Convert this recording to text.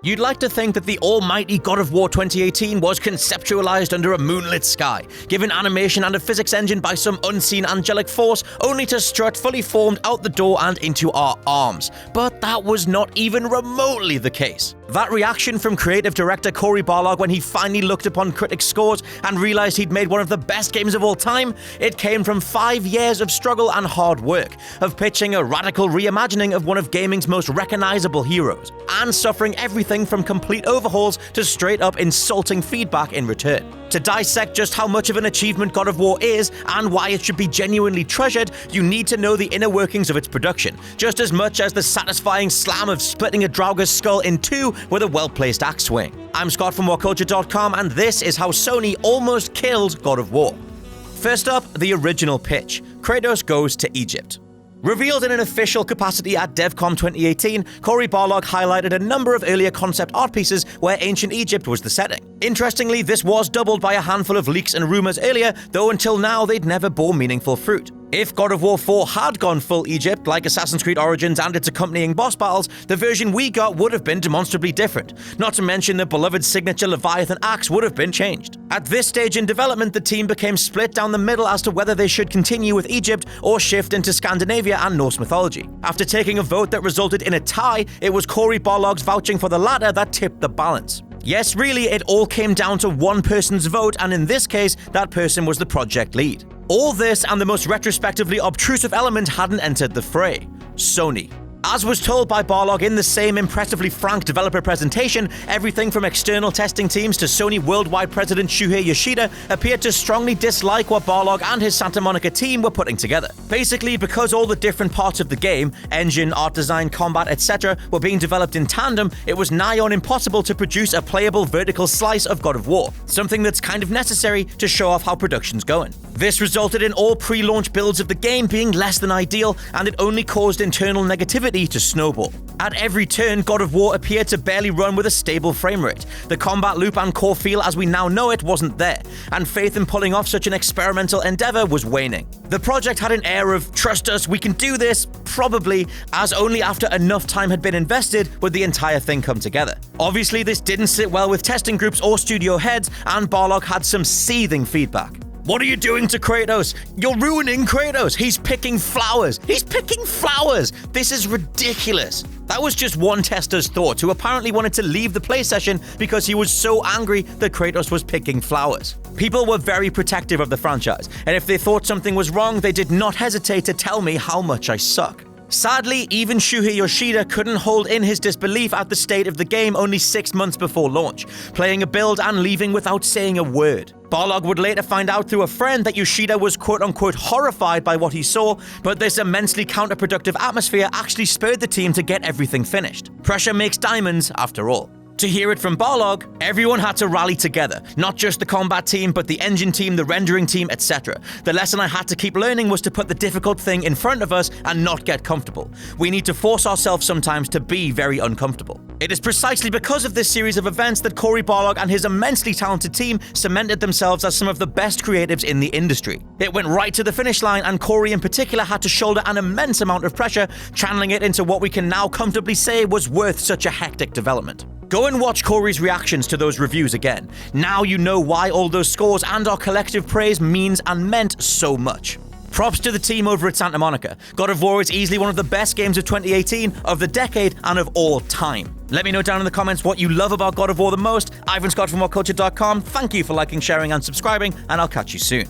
You'd like to think that the almighty God of War 2018 was conceptualized under a moonlit sky, given animation and a physics engine by some unseen angelic force, only to strut fully formed out the door and into our arms. But that was not even remotely the case. That reaction from creative director Cory Barlog when he finally looked upon critics' scores and realized he'd made one of the best games of all time, it came from 5 years of struggle and hard work, of pitching a radical reimagining of one of gaming's most recognizable heroes, and suffering everything from complete overhauls to straight-up insulting feedback in return. To dissect just how much of an achievement God of War is and why it should be genuinely treasured, you need to know the inner workings of its production, just as much as the satisfying slam of splitting a Draugr's skull in two with a well-placed axe swing. I'm Scott from WhatCulture.com, and this is how Sony almost killed God of War. First up, the original pitch. Kratos goes to Egypt. Revealed in an official capacity at DevCon 2018, Cory Barlog highlighted a number of earlier concept art pieces where ancient Egypt was the setting. Interestingly, this was doubled by a handful of leaks and rumors earlier, though until now they'd never bore meaningful fruit. If God of War 4 had gone full Egypt, like Assassin's Creed Origins and its accompanying boss battles, the version we got would have been demonstrably different. Not to mention the beloved signature Leviathan axe would have been changed. At this stage in development, the team became split down the middle as to whether they should continue with Egypt or shift into Scandinavia and Norse mythology. After taking a vote that resulted in a tie, it was Cory Barlog's vouching for the latter that tipped the balance. Yes, really, it all came down to one person's vote, and in this case, that person was the project lead. All this and the most retrospectively obtrusive element hadn't entered the fray: Sony. As was told by Barlog in the same impressively frank developer presentation, everything from external testing teams to Sony worldwide president Shuhei Yoshida appeared to strongly dislike what Barlog and his Santa Monica team were putting together. Basically, because all the different parts of the game, engine, art design, combat, etc., were being developed in tandem, it was nigh on impossible to produce a playable vertical slice of God of War, something that's kind of necessary to show off how production's going. This resulted in all pre-launch builds of the game being less than ideal, and it only caused internal negativity to snowball. At every turn, God of War appeared to barely run with a stable frame rate. The combat loop and core feel as we now know it wasn't there, and faith in pulling off such an experimental endeavor was waning. The project had an air of, trust us, we can do this, probably, as only after enough time had been invested would the entire thing come together. Obviously, this didn't sit well with testing groups or studio heads, and Barlog had some seething feedback. What are you doing to Kratos? You're ruining Kratos. He's picking flowers. This is ridiculous. That was just one tester's thought, who apparently wanted to leave the play session because he was so angry that Kratos was picking flowers. People were very protective of the franchise, and if they thought something was wrong, they did not hesitate to tell me how much I suck. Sadly, even Shuhei Yoshida couldn't hold in his disbelief at the state of the game only 6 months before launch, playing a build and leaving without saying a word. Barlog would later find out through a friend that Yoshida was quote-unquote horrified by what he saw, but this immensely counterproductive atmosphere actually spurred the team to get everything finished. Pressure makes diamonds, after all. To hear it from Barlog, everyone had to rally together, not just the combat team, but the engine team, the rendering team, etc. The lesson I had to keep learning was to put the difficult thing in front of us and not get comfortable. We need to force ourselves sometimes to be very uncomfortable. It is precisely because of this series of events that Cory Barlog and his immensely talented team cemented themselves as some of the best creatives in the industry. It went right to the finish line, and Cory in particular had to shoulder an immense amount of pressure, channeling it into what we can now comfortably say was worth such a hectic development. Go and watch Cory's reactions to those reviews again. Now you know why all those scores and our collective praise means and meant so much. Props to the team over at Santa Monica. God of War is easily one of the best games of 2018, of the decade, and of all time. Let me know down in the comments what you love about God of War the most. I've been Scott from WhatCulture.com. Thank you for liking, sharing, and subscribing, and I'll catch you soon.